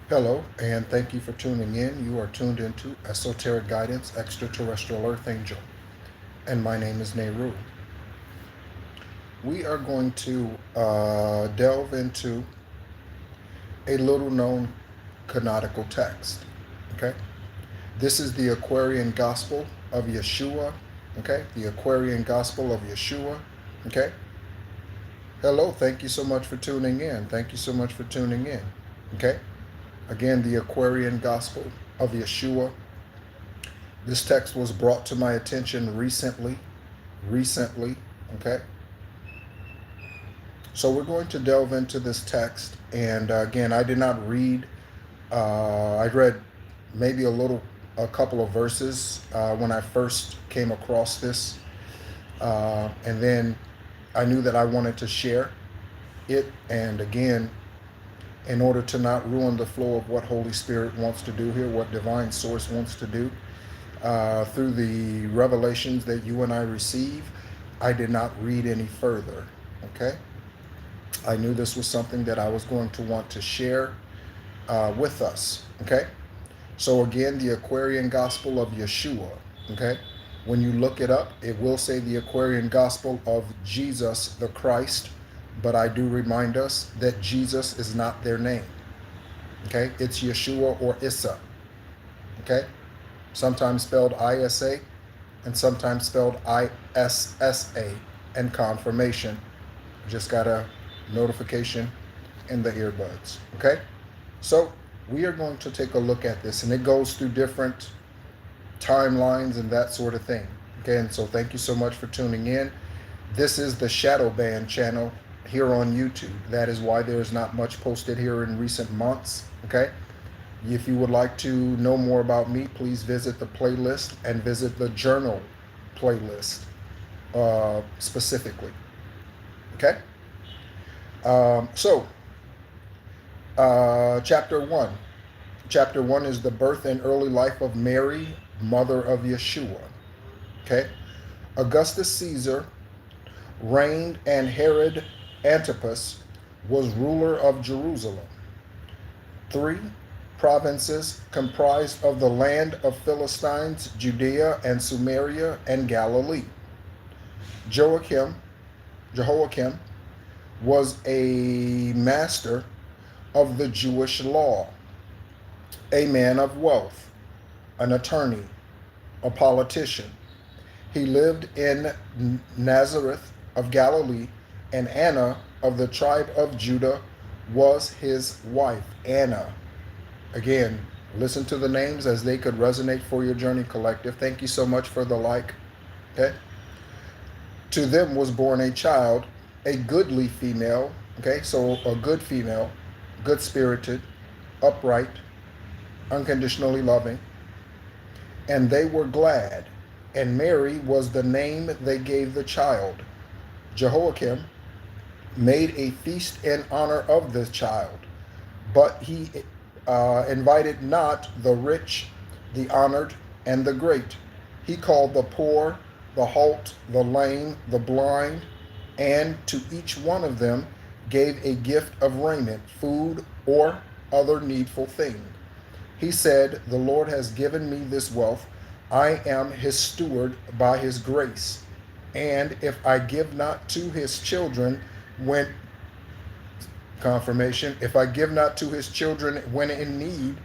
Hello, and thank you for tuning in. You are tuned into Esoteric Guidance Extraterrestrial Earth Angel, and my name is Nehru. We are going to delve into a little known canonical text. Okay, this is the Aquarian Gospel of Yeshua. Okay, the Aquarian Gospel of Yeshua. Okay, hello, thank you so much for tuning in. Thank you so much for tuning in. Okay, again, the Aquarian Gospel of Yeshua. This text was brought to my attention recently, okay? So we're going to delve into this text. And again, I did not read, I read maybe a couple of verses when I first came across this. And then I knew that I wanted to share it. And again, in order to not ruin the flow of what Holy Spirit wants to do here, what Divine Source wants to do, through the revelations that you and I receive, I did not read any further. Okay? I knew this was something that I was going to want to share with us. Okay? So, again, the Aquarian Gospel of Yeshua. Okay? When you look it up, it will say the Aquarian Gospel of Jesus the Christ, but I do remind us that Jesus is not their name. Okay? It's Yeshua or Issa. Okay? Sometimes spelled ISA and sometimes spelled ISSA, and confirmation. Just got a notification in the earbuds. Okay? So we are going to take a look at this, and it goes through different timelines and that sort of thing. Okay, and so thank you so much for tuning in. This is the Shadow Band channel here on YouTube. That is why there's not much posted here in recent months. Okay? If you would like to know more about me, please visit the playlist and visit the journal playlist specifically. Okay? Chapter 1. Chapter 1 is the birth and early life of Mary, mother of Yeshua. Okay? Augustus Caesar reigned, and Herod Antipas was ruler of Jerusalem. 3 provinces comprised of the land of Philistines, Judea and Samaria, and Galilee. Jehoiakim was a master of the Jewish law, a man of wealth, an attorney, a politician. He lived in Nazareth of Galilee, and Anna of the tribe of Judah was his wife. Anna. Again, listen to the names as they could resonate for your journey, collective. Thank you so much for the like. Okay. To them was born a child, a goodly female. Okay, so a good female, good spirited, upright, unconditionally loving. And they were glad. And Mary was the name they gave the child. Jehoiakim made a feast in honor of the child, but he invited not the rich, the honored, and the great. He called the poor, the halt, the lame, the blind, and to each one of them gave a gift of raiment, food, or other needful thing. He said, "The Lord has given me this wealth. I am his steward by his grace. And if I give not to his children when confirmation, if I give not to his children when in need,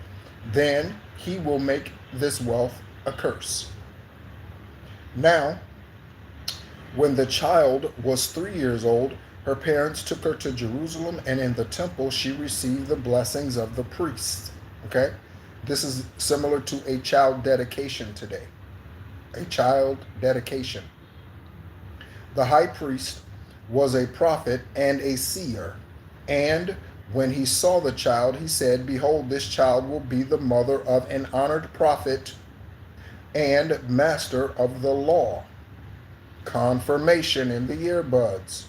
then he will make this wealth a curse." Now, when the child was 3 years old, her parents took her to Jerusalem, and in the temple she received the blessings of the priests. Okay? This is similar to a child dedication today. A child dedication. The high priest was a prophet and a seer. And when he saw the child, he said, "Behold, this child will be the mother of an honored prophet and master of the law." Confirmation in the earbuds.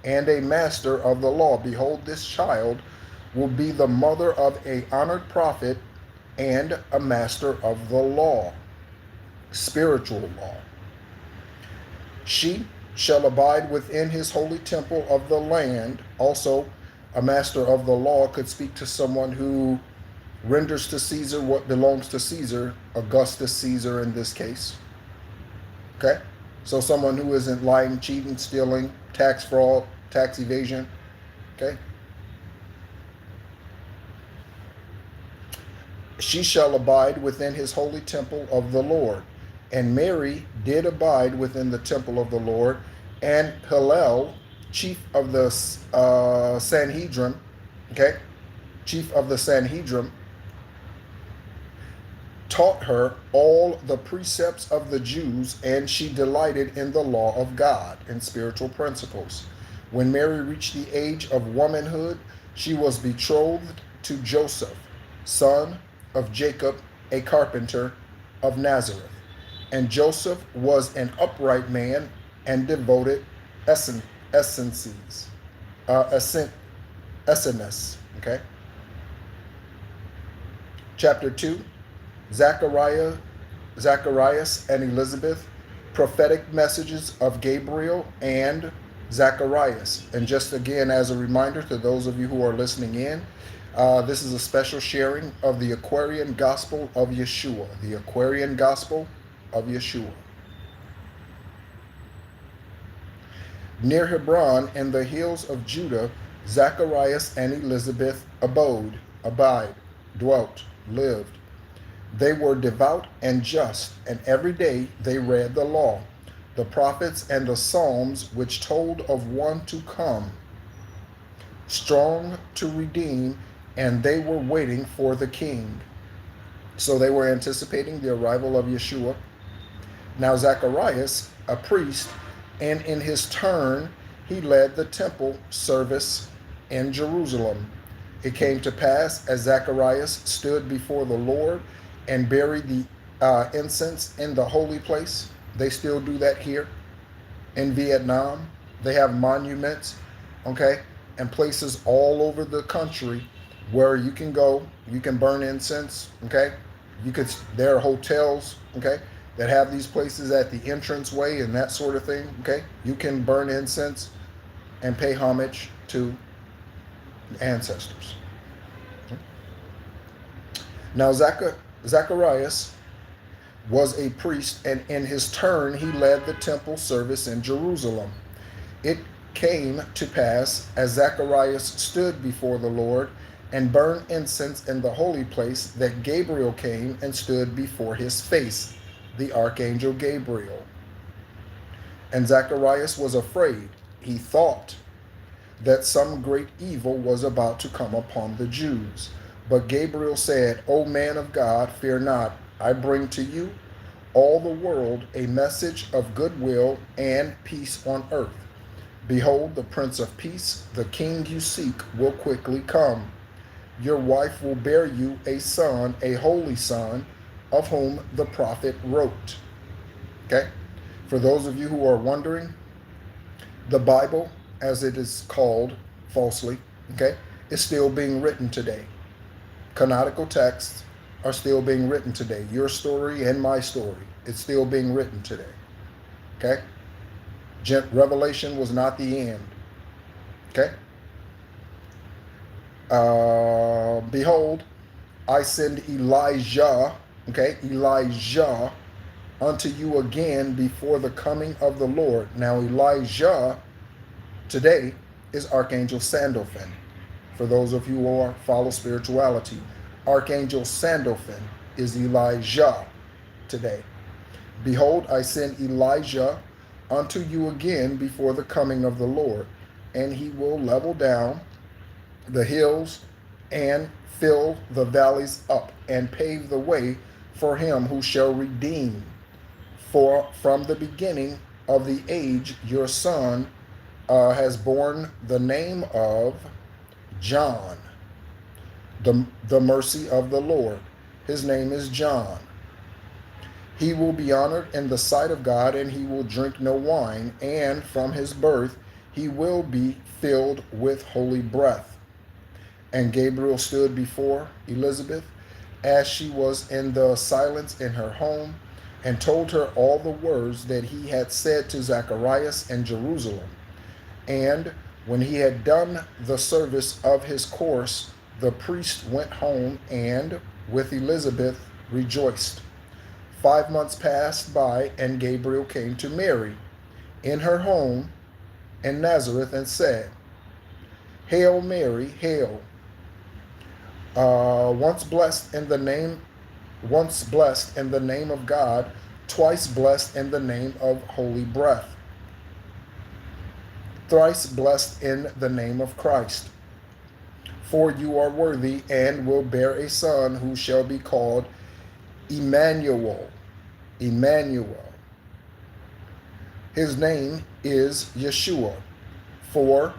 And a master of the law. Behold, this child will be the mother of a honored prophet and a master of the law, spiritual law. She shall abide within his holy temple of the land. Also, a master of the law could speak to someone who renders to Caesar what belongs to Caesar, Augustus Caesar in this case. Okay? So someone who isn't lying, cheating, stealing, tax fraud, tax evasion. Okay? She shall abide within his holy temple of the Lord. And Mary did abide within the temple of the Lord, and Hillel, chief of the Sanhedrin, okay, chief of the Sanhedrin, taught her all the precepts of the Jews, and she delighted in the law of God and spiritual principles. When Mary reached the age of womanhood, she was betrothed to Joseph, son of Jacob, a carpenter of Nazareth. And Joseph was an upright man and devoted essences, Essenes. Okay. Chapter 2, Zacharias and Elizabeth, prophetic messages of Gabriel and Zacharias. And just again, as a reminder to those of you who are listening in, this is a special sharing of the Aquarian Gospel of Yeshua. The Aquarian Gospel of Yeshua. Near Hebron in the hills of Judah, Zacharias and Elizabeth dwelt, lived. They were devout and just, and every day they read the law, the prophets, and the Psalms, which told of one to come, strong to redeem, and they were waiting for the king. So they were anticipating the arrival of Yeshua. Now Zacharias, a priest, and in his turn, he led the temple service in Jerusalem. It came to pass, as Zacharias stood before the Lord and buried the incense in the holy place. They still do that here in Vietnam. They have monuments, okay, and places all over the country where you can go, you can burn incense, okay. There are hotels, okay, that have these places at the entranceway and that sort of thing, okay. You can burn incense and pay homage to ancestors. Okay? Now Zacharias was a priest, and in his turn he led the temple service in Jerusalem. It came to pass, as Zacharias stood before the Lord and burned incense in the holy place, that Gabriel came and stood before his face, the archangel Gabriel. And Zacharias was afraid. He thought that some great evil was about to come upon the Jews. But Gabriel said, O man of God, fear not. I bring to you all the world a message of goodwill and peace on earth. Behold, the Prince of Peace, the King you seek, will quickly come. Your wife will bear you a son, a holy son, of whom the prophet wrote. Okay? For those of you who are wondering, the Bible, as it is called falsely, okay, is still being written today. Canonical texts are still being written today. Your story and my story, it's still being written today. Okay? Revelation was not the end. Okay? Behold, I send Elijah, okay, Elijah, unto you again before the coming of the Lord. Now Elijah today is Archangel Sandalphon. For those of you who follow spirituality, Archangel Sandalphon is Elijah today. Behold, I send Elijah unto you again before the coming of the Lord, and he will level down the hills and fill the valleys up, and pave the way for him who shall redeem. For from the beginning of the age your son has borne the name of John, the mercy of the Lord. His name is John. He will be honored in the sight of God, and he will drink no wine, and from his birth he will be filled with holy breath. And Gabriel stood before Elizabeth as she was in the silence in her home, and told her all the words that he had said to Zacharias in Jerusalem. And when he had done the service of his course The priest went home and, with Elizabeth, rejoiced. 5 months passed by, and Gabriel came to Mary in her home in Nazareth and said, Hail Mary, hail, once blessed in the name of God, twice blessed in the name of holy breath, thrice blessed in the name of Christ. For you are worthy, and will bear a son who shall be called Emmanuel. Emmanuel. His name is Yeshua, for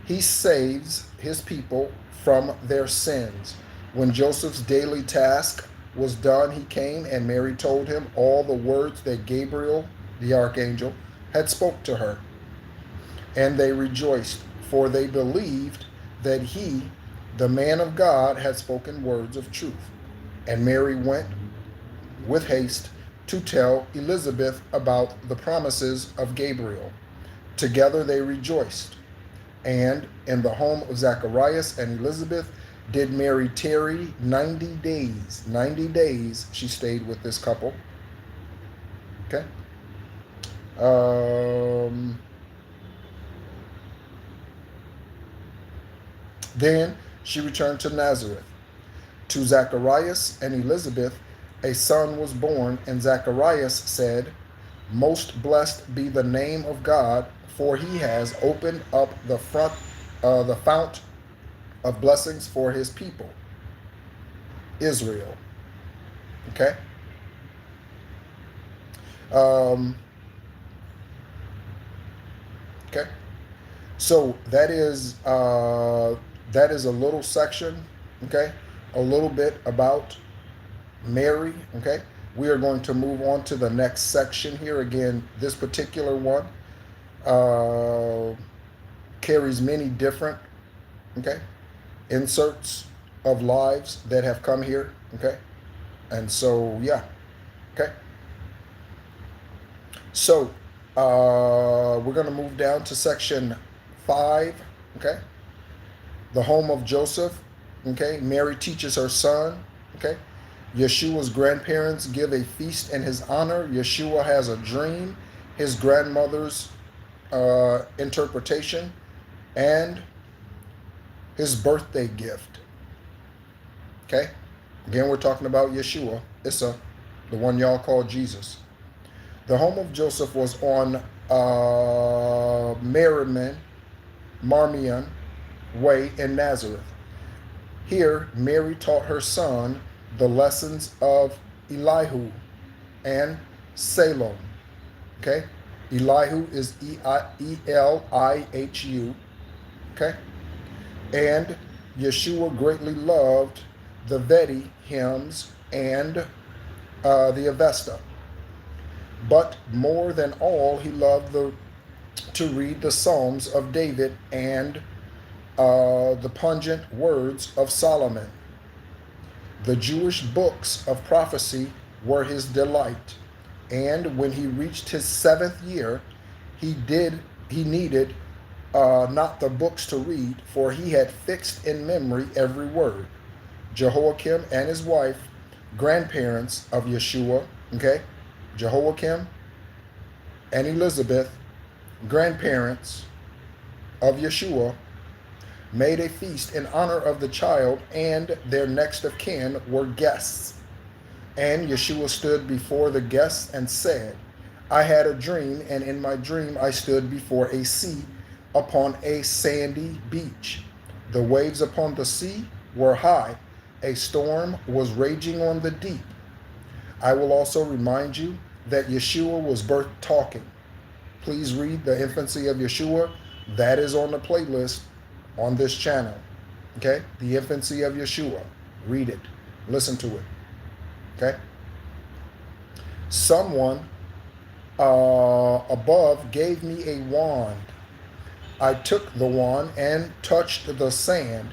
he saves his people from their sins. When Joseph's daily task was done, he came, and Mary told him all the words that Gabriel, the archangel, had spoke to her. And they rejoiced, for they believed that he, the man of God, had spoken words of truth. And Mary went with haste to tell Elizabeth about the promises of Gabriel. Together they rejoiced. And in the home of Zacharias and Elizabeth did Mary tarry 90 days. 90 days she stayed with this couple. Okay. Then she returned to Nazareth. To Zacharias and Elizabeth a son was born, and Zacharias said, Most blessed be the name of God, for he has opened up the fount of blessings for his people, Israel. Okay? Okay? So that is a little section, okay? A little bit about Mary, okay? We are going to move on to the next section here. Again, this particular one carries many different, okay, inserts of lives that have come here, okay? And so, yeah, okay? So, we're going to move down to section 5, okay? The home of Joseph, okay? Mary teaches her son, okay? Yeshua's grandparents give a feast in his honor. Yeshua has a dream, his grandmother's interpretation, and his birthday gift. Okay? Again, we're talking about Yeshua, Issa, the one y'all call Jesus. The home of Joseph was on Marmion Way in Nazareth. Here, Mary taught her son the lessons of Elihu and Salom. Okay? Elihu is Elihu. Okay? And Yeshua greatly loved the Vedi hymns and the Avesta. But more than all, he loved to read the Psalms of David and the pungent words of Solomon. The Jewish books of prophecy were his delight, and when he reached his 7th year, he needed not the books to read, for he had fixed in memory every word. Jehoiakim and his wife, grandparents of Yeshua, okay? Jehoiakim and Elizabeth, grandparents of Yeshua, made a feast in honor of the child, and their next of kin were guests. And Yeshua stood before the guests and said, I had a dream, and in my dream I stood before a sea upon a sandy beach. The waves upon the sea were high. A storm was raging on the deep. I will also remind you that Yeshua was birthed talking. Please read the infancy of Yeshua. That is on the playlist on this channel. Okay? The infancy of Yeshua. Read it. Listen to it. Okay? Someone above gave me a wand. I took the wand and touched the sand,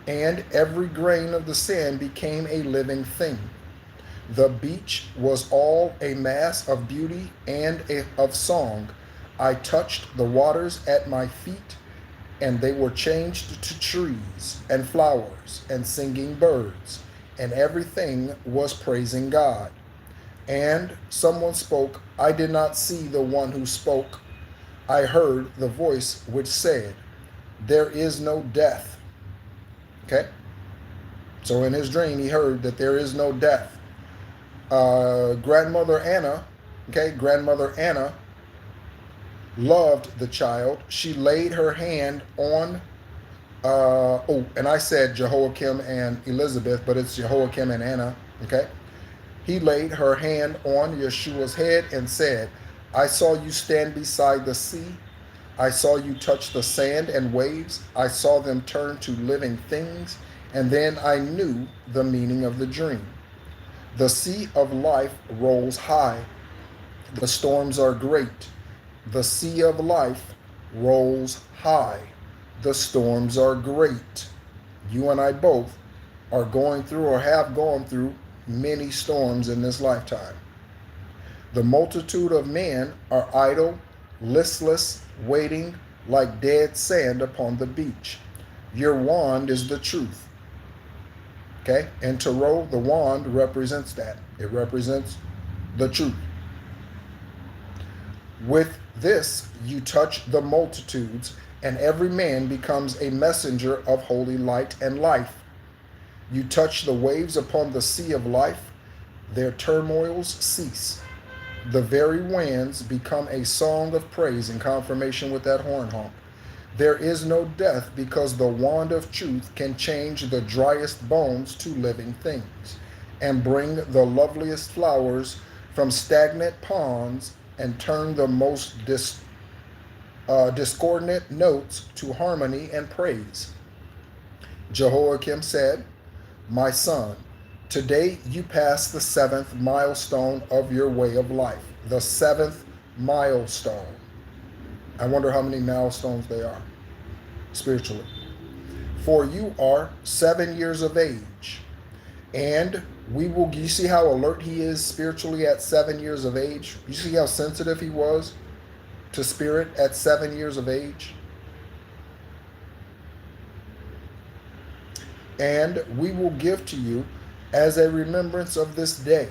and every grain of the sand became a living thing. The beach was all a mass of beauty and of song. I touched the waters at my feet, and they were changed to trees and flowers and singing birds, and everything was praising God. And someone spoke, I did not see the one who spoke. I heard the voice which said, there is no death. Okay? So in his dream, he heard that there is no death. Grandmother Anna, okay, Grandmother Anna loved the child. She laid her hand on, and I said Jehoiakim and Elizabeth, but it's Jehoiakim and Anna, okay? He laid her hand on Yeshua'S head and said, I saw you stand beside the sea. I saw you touch the sand and waves. I saw them turn to living things. And then I knew the meaning of the dream. The sea of life rolls high. The storms are great. The sea of life rolls high. The storms are great. You and I both are going through or have gone through many storms in this lifetime. The multitude of men are idle, listless, waiting like dead sand upon the beach. Your wand is the truth. Okay? And Tarot, the wand represents that. It represents the truth. With this, you touch the multitudes, and every man becomes a messenger of holy light and life. You touch the waves upon the sea of life, their turmoils cease. The very winds become a song of praise in confirmation with that horn honk. There is no death because the wand of truth can change the driest bones to living things and bring the loveliest flowers from stagnant ponds and turn the most discordant notes to harmony and praise. Jehoiakim said, my son, today you pass the 7th milestone of your way of life. The 7th milestone. I wonder how many milestones they are spiritually. For you are 7 years of age. And you see how alert he is spiritually at 7 years of age? You see how sensitive he was to spirit at 7 years of age? And we will give to you as a remembrance of this day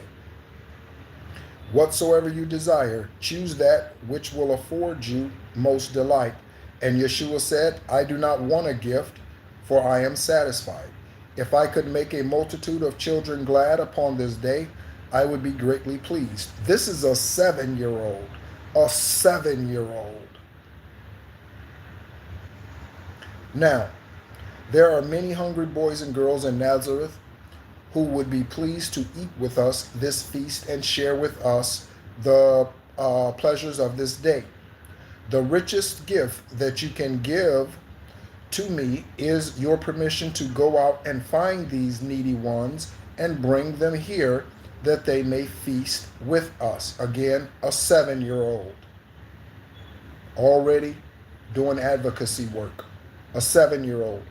whatsoever you desire. Choose that which will afford you most delight. And Yeshua said, I do not want a gift, for I am satisfied. If I could make a multitude of children glad upon this day, I would be greatly pleased. This is a 7-year-old. A 7-year-old. Now, there are many hungry boys and girls in Nazareth who would be pleased to eat with us this feast and share with us the pleasures of this day. The richest gift that you can give to me is your permission to go out and find these needy ones and bring them here that they may feast with us. Again, a 7-year-old already doing advocacy work. A 7-year-old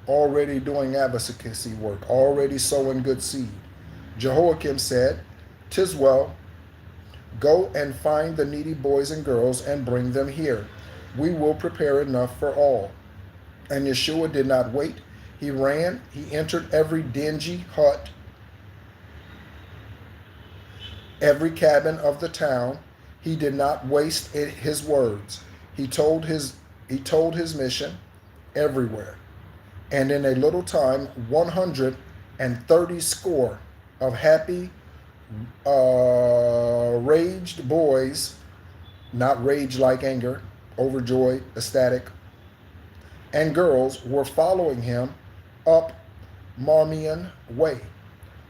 already doing advocacy work, already sowing good seed. Jehoiakim said, 'Tis well, go and find the needy boys and girls and bring them here. We will prepare enough for all. And Yeshua did not wait. He ran, he entered every dingy hut, every cabin of the town. He did not waste his words. He told his mission everywhere. And in a little time, 130 score of happy, raged boys, not rage like anger, overjoyed, ecstatic, and girls were following him up Marmion Way.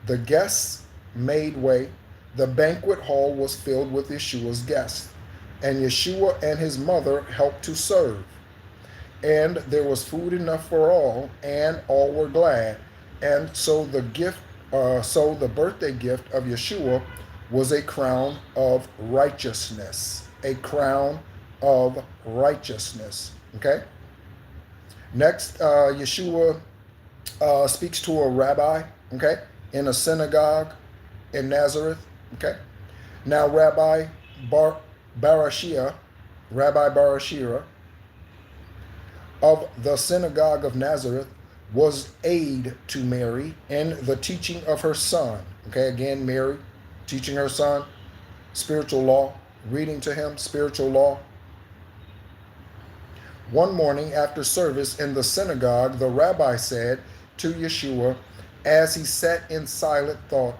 The guests made way. The banquet hall was filled with Yeshua's guests, and Yeshua and his mother helped to serve. And there was food enough for all, and all were glad. And so the birthday gift of Yeshua was a crown of righteousness. A crown of righteousness. Okay? Next, Yeshua speaks to a rabbi, okay, in a synagogue in Nazareth. Okay? Now, Rabbi Barashia, of the synagogue of Nazareth, was aid to Mary in the teaching of her son. Okay, again, Mary teaching her son spiritual law, reading to him spiritual law. One morning after service in the synagogue, the rabbi said to Yeshua, as he sat in silent thought,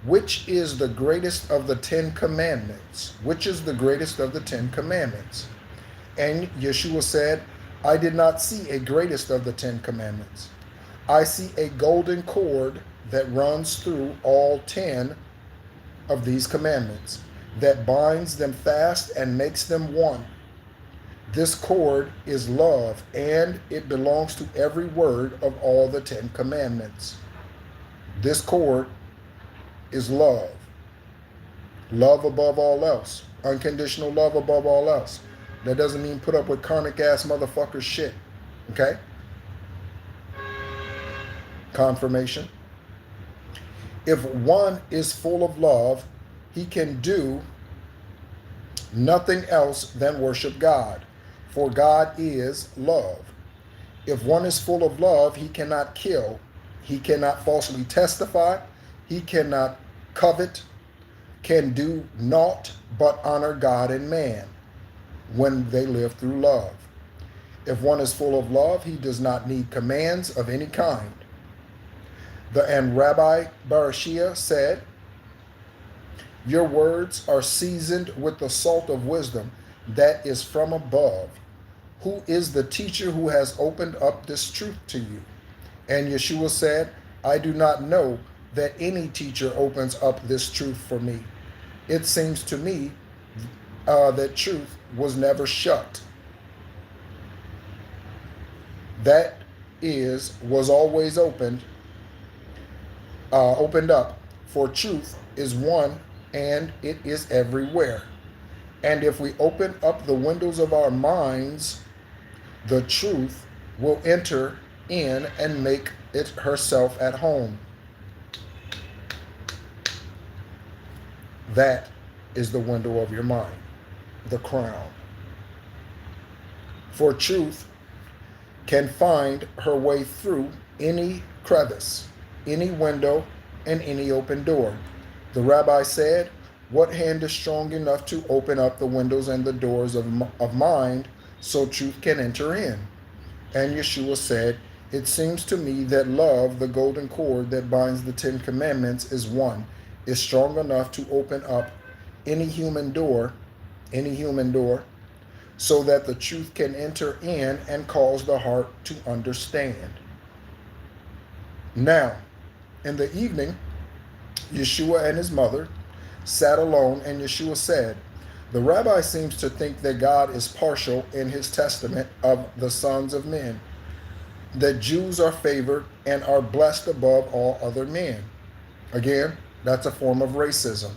which is the greatest of the 10 commandments? Which is the greatest of the 10 commandments? And Yeshua said, I did not see a greatest of the 10 commandments. I see a golden cord that runs through all 10 of these commandments, that binds them fast and makes them one. This cord is love, and it belongs to every word of all the 10 commandments. This cord is love. Love above all else. Unconditional love above all else. That doesn't mean put up with karmic ass motherfucker shit. Okay? Confirmation. If one is full of love, he can do nothing else than worship God, for God is love. If one is full of love, he cannot kill, he cannot falsely testify, he cannot covet, can do naught but honor God and man when they live through love. If one is full of love, he does not need commands of any kind. And Rabbi Barashia said, your words are seasoned with the salt of wisdom that is from above. Who is the teacher who has opened up this truth to you? And Yeshua said, I do not know that any teacher opens up this truth for me. It seems to me that truth was never shut. That is, was always opened up, for truth is one and it is everywhere. And if we open up the windows of our minds, the truth will enter in and make it herself at home. That is the window of your mind, the crown. For truth can find her way through any crevice, any window, and any open door. The rabbi said, what hand is strong enough to open up the windows and the doors of mind so truth can enter in? And Yeshua said, it seems to me that love, the golden cord that binds the 10 commandments, is strong enough to open up any human door, so that the truth can enter in and cause the heart to understand. Now, in the evening, Yeshua and his mother sat alone, and Yeshua said, the rabbi seems to think that God is partial in his testament of the sons of men, that Jews are favored and are blessed above all other men. Again, that's a form of racism.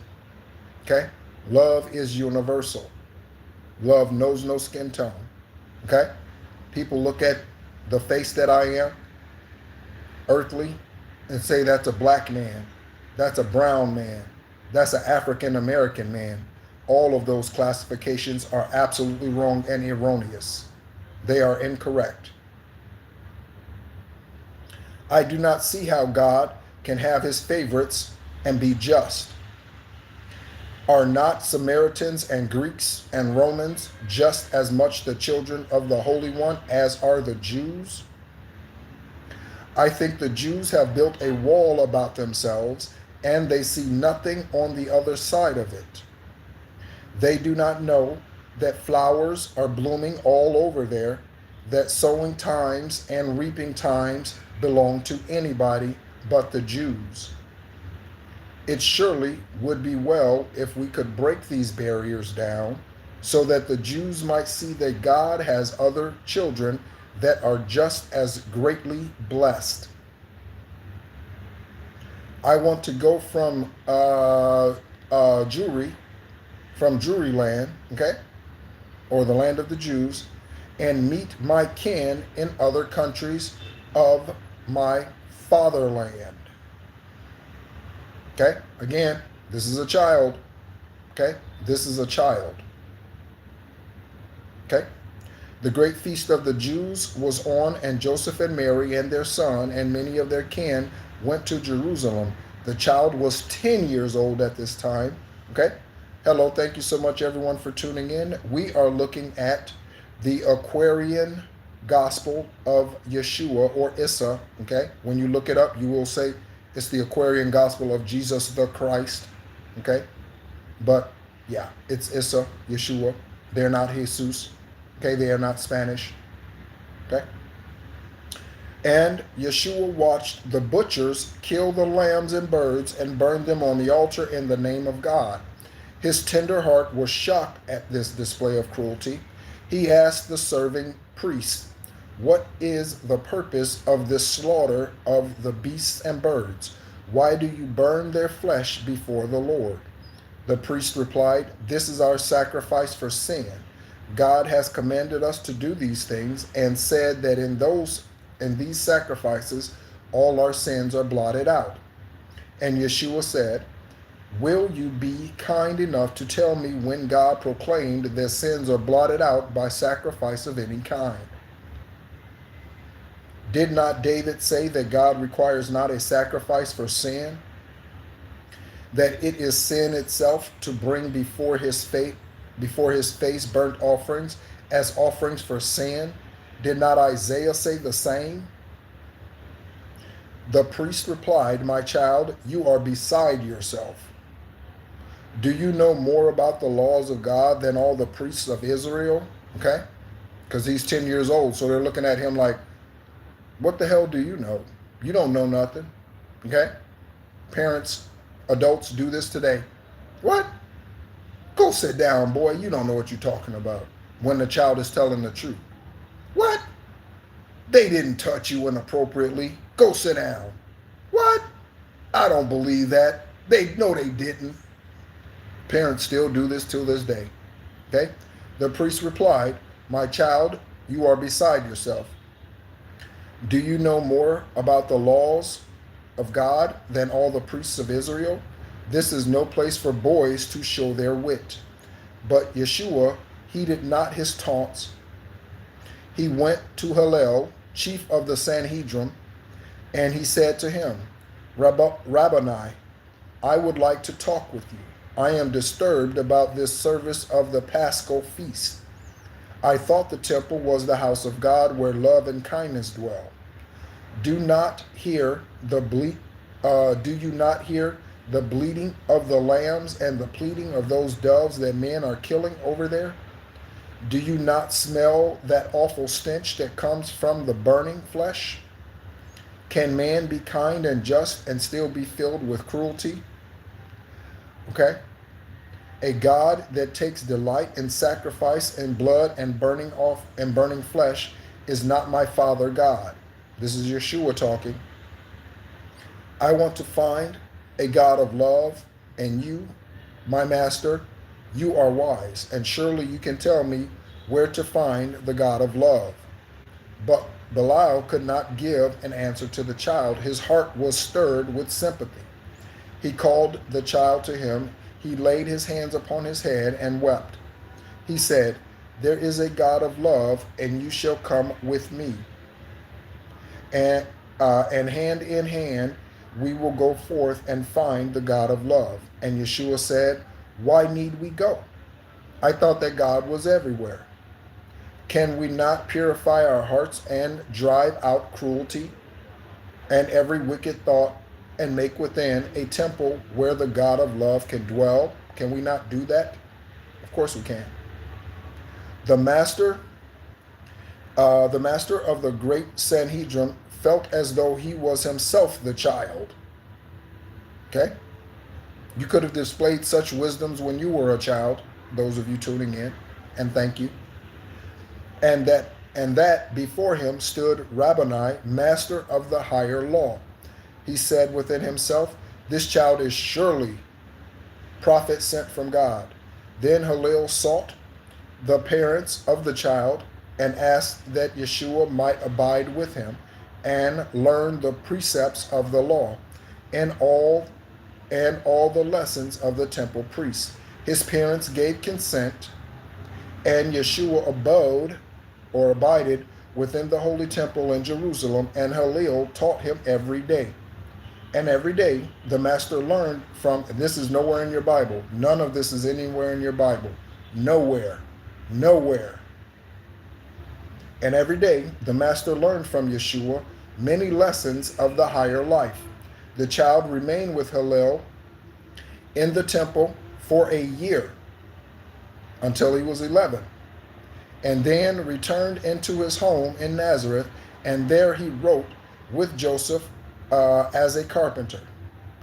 Okay? Love is universal. Love knows no skin tone. Okay? People look at the face that I am, earthly, and say that's a black man, that's a brown man, that's an African American man. All of those classifications are absolutely wrong and erroneous. They are incorrect. I do not see how God can have his favorites and be just. Are not Samaritans and Greeks and Romans just as much the children of the Holy One as are the Jews? I think the Jews have built a wall about themselves, and they see nothing on the other side of it. They do not know that flowers are blooming all over there, that sowing times and reaping times belong to anybody but the Jews. It surely would be well if we could break these barriers down so that the Jews might see that God has other children that are just as greatly blessed. I want to go from Jewry land, okay, or the land of the Jews, and meet my kin in other countries of my fatherland. Okay, again, this is a child. Okay, this is a child. Okay, The great feast of the Jews was on, and Joseph and Mary and their son and many of their kin went to Jerusalem. The child was 10 years old at this time. Okay? Hello, thank you so much, everyone, for tuning in. We are looking at the Aquarian Gospel of Yeshua, or Issa. Okay? When you look it up, you will say it's the Aquarian Gospel of Jesus the Christ. Okay? But yeah, it's Issa, Yeshua. They're not Jesus. Okay, they are not Spanish. Okay? And Yeshua watched the butchers kill the lambs and birds and burn them on the altar in the name of God. His tender heart was shocked at this display of cruelty. He asked the serving priest, "What is the purpose of this slaughter of the beasts and birds? Why do you burn their flesh before the Lord?" The priest replied, "This is our sacrifice for sin. God has commanded us to do these things and said that in these sacrifices all our sins are blotted out." And Yeshua said, "Will you be kind enough to tell me when God proclaimed that sins are blotted out by sacrifice of any kind? Did not David say that God requires not a sacrifice for sin, that it is sin itself to bring before his face burnt offerings as offerings for sin? Did not Isaiah say the same?" The priest replied, "My child, you are beside yourself. Do you know more about the laws of God than all the priests of Israel?" Okay? Because he's 10 years old, so they're looking at him like, what the hell do you know? You don't know nothing. Okay? Parents, adults do this today. What? Go sit down, boy. You don't know what you're talking about. When the child is telling the truth. What? They didn't touch you inappropriately. Go sit down. What? I don't believe that. They didn't. Parents still do this till this day. Okay? The priest replied, "My child, you are beside yourself. Do you know more about the laws of God than all the priests of Israel? This is no place for boys to show their wit." But Yeshua heeded not his taunts. He went to Hillel, chief of the Sanhedrin, and he said to him, "Rabboni, I would like to talk with you. I am disturbed about this service of the Paschal feast. I thought the temple was the house of God where love and kindness dwell. Do you not hear the bleating of the lambs and the pleading of those doves that men are killing over there? Do you not smell that awful stench that comes from the burning flesh? Can man be kind and just and still be filled with cruelty?" Okay? A God that takes delight in sacrifice and blood and burning flesh is not my Father God. This is Yeshua talking. I want to find a God of love, and you, my master, you are wise, and surely you can tell me where to find the God of love. But Belial could not give an answer to the child. His heart was stirred with sympathy. He called the child to him. He laid his hands upon his head and wept. He said, "There is a God of love, and you shall come with me. And hand in hand, we will go forth and find the God of love." And Yeshua said, "Why need we go? I thought that God was everywhere. Can we not purify our hearts and drive out cruelty and every wicked thought and make within a temple where the God of love can dwell? Can we not do that?" Of course we can. The master of the great Sanhedrin felt as though he was himself the child. Okay? You could have displayed such wisdoms when you were a child, those of you tuning in, and thank you. And that before him stood Rabboni, master of the higher law. He said within himself, "This child is surely prophet sent from God." Then Hillel sought the parents of the child and asked that Yeshua might abide with him and learn the precepts of the law and all the lessons of the temple priests. His parents gave consent, and Yeshua abode or abided within the holy temple in Jerusalem, and Hillel taught him every day. And every day the master learned from, this is nowhere in your Bible. None of this is anywhere in your Bible. Nowhere. Nowhere. And every day the master learned from Yeshua many lessons of the higher life. The child remained with Hillel in the temple for a year until he was 11, and then returned into his home in Nazareth, and there he wrote with Joseph as a carpenter.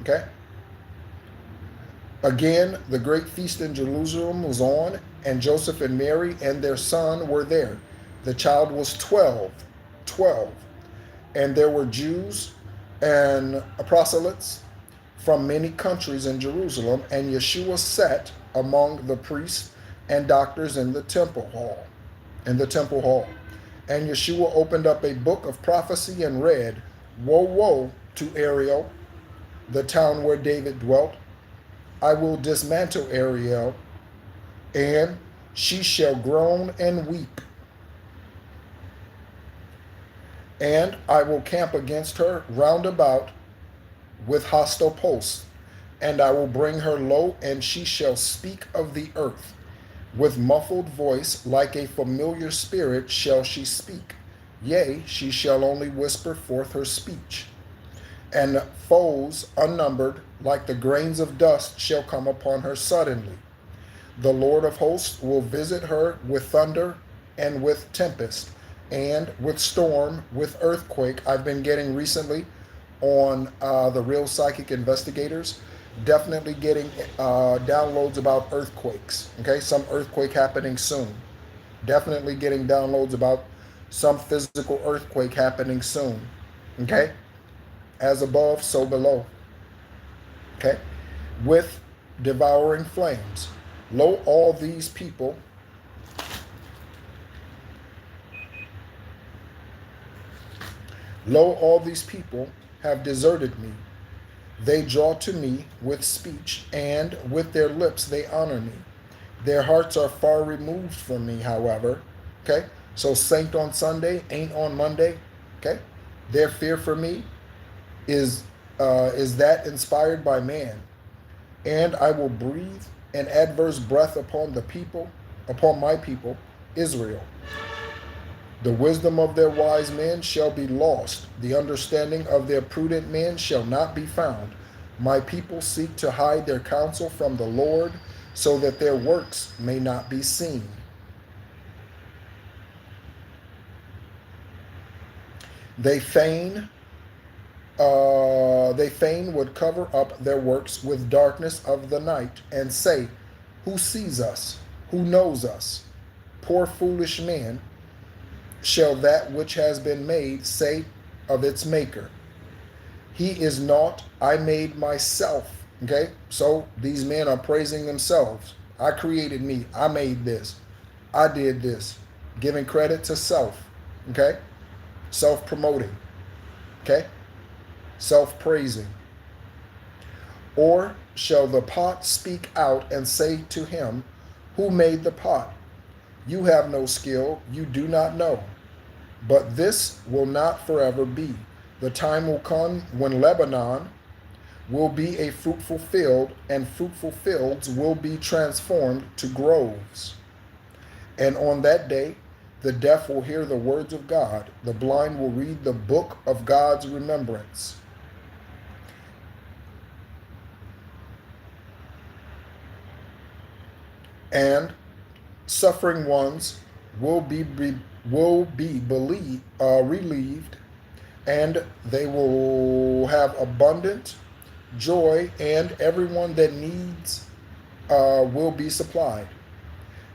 Okay? Again, the great feast in Jerusalem was on, and Joseph and Mary and their son were there. The child was 12, 12, and there were Jews and proselytes from many countries in Jerusalem, and Yeshua sat among the priests and doctors in the temple hall. In the temple hall. And Yeshua opened up a book of prophecy and read, "Woe, woe to Ariel, the town where David dwelt. I will dismantle Ariel, and she shall groan and weep. And I will camp against her round about with hostile posts, and I will bring her low, and she shall speak of the earth. With muffled voice, like a familiar spirit, shall she speak. Yea, she shall only whisper forth her speech. And foes unnumbered, like the grains of dust, shall come upon her suddenly. The Lord of hosts will visit her with thunder and with tempest, and with storm, with earthquake." I've been getting recently on the Real Psychic Investigators, definitely getting downloads about earthquakes. Okay, some earthquake happening soon. Definitely getting downloads about some physical earthquake happening soon. Okay, as above, so below. Okay, with devouring flames. Lo, all these people have deserted me. They draw to me with speech, and with their lips they honor me. Their hearts are far removed from me, however. Okay? So saint on Sunday ain't on Monday. Okay? Their fear for me is that inspired by man. And I will breathe an adverse breath upon the people, upon my people, Israel. The wisdom of their wise men shall be lost. The understanding of their prudent men shall not be found. My people seek to hide their counsel from the Lord, so that their works may not be seen. They fain would cover up their works with darkness of the night, and say, "Who sees us? Who knows us?" Poor foolish man, shall that which has been made say of its maker, "He is naught, I made myself." Okay, so these men are praising themselves. I created me. I made this. I did this. Giving credit to self. Okay, self promoting. Okay, self praising. Or shall the pot speak out and say to him who made the pot, "You have no skill, you do not know." But this will not forever be. The time will come when Lebanon will be a fruitful field, and fruitful fields will be transformed to groves. And on that day, the deaf will hear the words of God, the blind will read the book of God's remembrance. And suffering ones will be relieved, and they will have abundant joy, and everyone that needs will be supplied.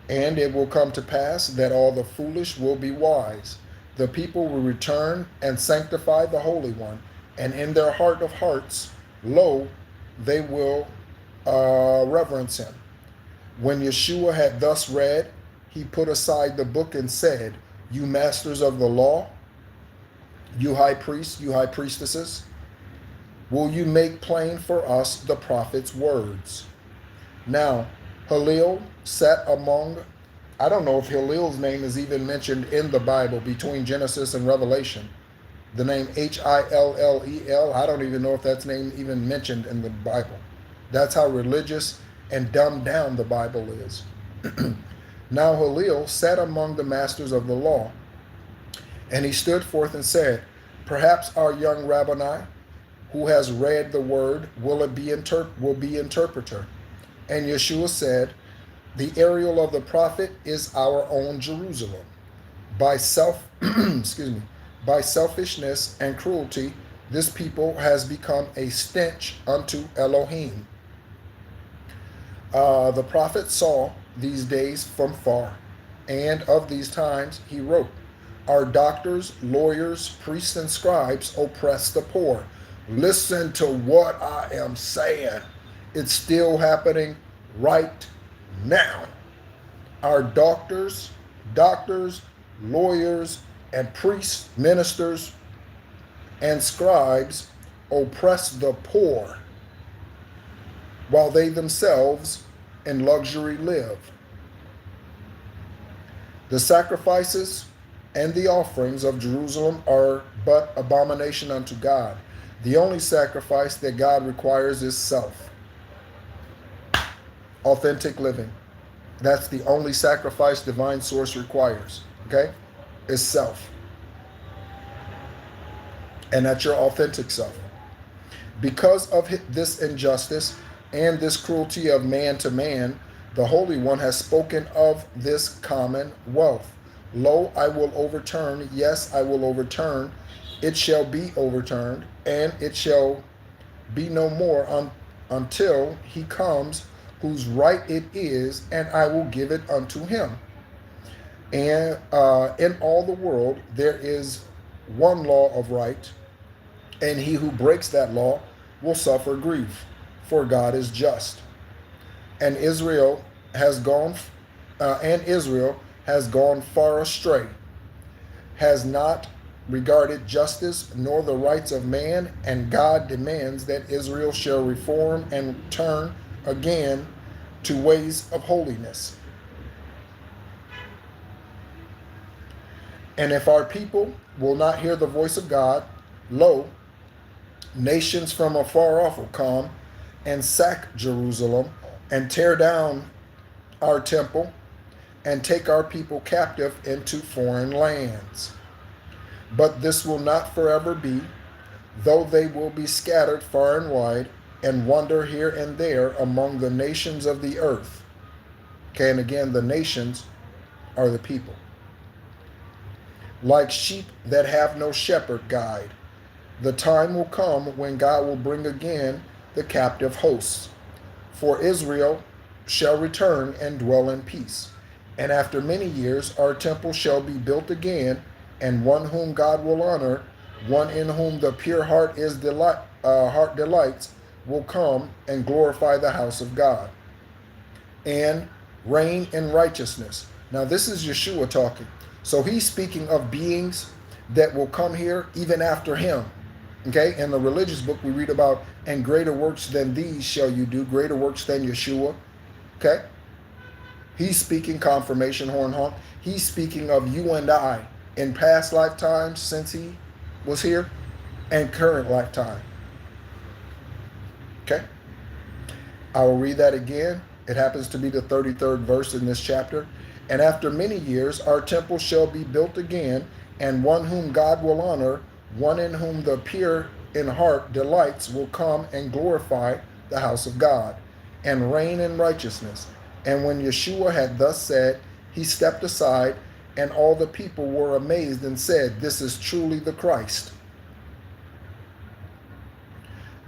And it will come to pass that all the foolish will be wise. The people will return and sanctify the Holy One, and in their heart of hearts, lo, they will reverence him. When Yeshua had thus read, he put aside the book and said, "You masters of the law, you high priests, you high priestesses, will you make plain for us the prophet's words?" Now Hillel sat among I don't know if Hillel's name is even mentioned in the Bible between Genesis and Revelation. The name Hillel, I don't even know if that's name even mentioned in the Bible. That's how religious and dumbed down the Bible is. Now Hillel sat among the masters of the law, and he stood forth and said, perhaps our young Rabboni, who has read the word, will be interpreter. And Yeshua said, the Ariel of the prophet is our own Jerusalem. By excuse me, by selfishness and cruelty, this people has become a stench unto Elohim. The prophet saw these days from far, and of these times he wrote, our doctors, lawyers, priests, and scribes oppress the poor. Listen to what I am saying. It's still happening right now. Our doctors, lawyers, and priests, ministers, and scribes oppress the poor, while they themselves in luxury live. The sacrifices and the offerings of Jerusalem are but abomination unto God. The only sacrifice that God requires is self. Authentic living. That's the only sacrifice divine source requires. Okay? Is self. And that's your authentic self. Because of this injustice and this cruelty of man to man, the Holy One has spoken of this commonwealth. Lo, I will overturn, yes, I will overturn. It shall be overturned, and it shall be no more until he comes, whose right it is, and I will give it unto him. And in all the world there is one law of right, and he who breaks that law will suffer grief, for God is just. And Israel has gone far astray, has not regarded justice nor the rights of man, and God demands that Israel shall reform and turn again to ways of holiness. And if our people will not hear the voice of God, lo, nations from afar off will come and sack Jerusalem and tear down our temple and take our people captive into foreign lands. But this will not forever be, though they will be scattered far and wide and wander here and there among the nations of the earth. Okay, and again, the nations are the people. Like sheep that have no shepherd guide. The time will come when God will bring again the captive hosts. For Israel shall return and dwell in peace. And after many years our temple shall be built again, and one whom God will honor, one in whom the pure heart delights, will come and glorify the house of God, and reign in righteousness. Now this is Yeshua talking. So he's speaking of beings that will come here even after him. Okay, in the religious book we read about, and greater works than these shall you do, greater works than Yeshua. Okay, he's speaking confirmation, horn honk. He's speaking of you and I in past lifetimes since he was here, and current lifetime. Okay, I will read that again. It happens to be the 33rd verse in this chapter. And after many years our temple shall be built again, and one whom God will honor, one in whom the pure in heart delights, will come and glorify the house of God, and reign in righteousness. And when Yeshua had thus said, he stepped aside, and all the people were amazed and said, this is truly the Christ.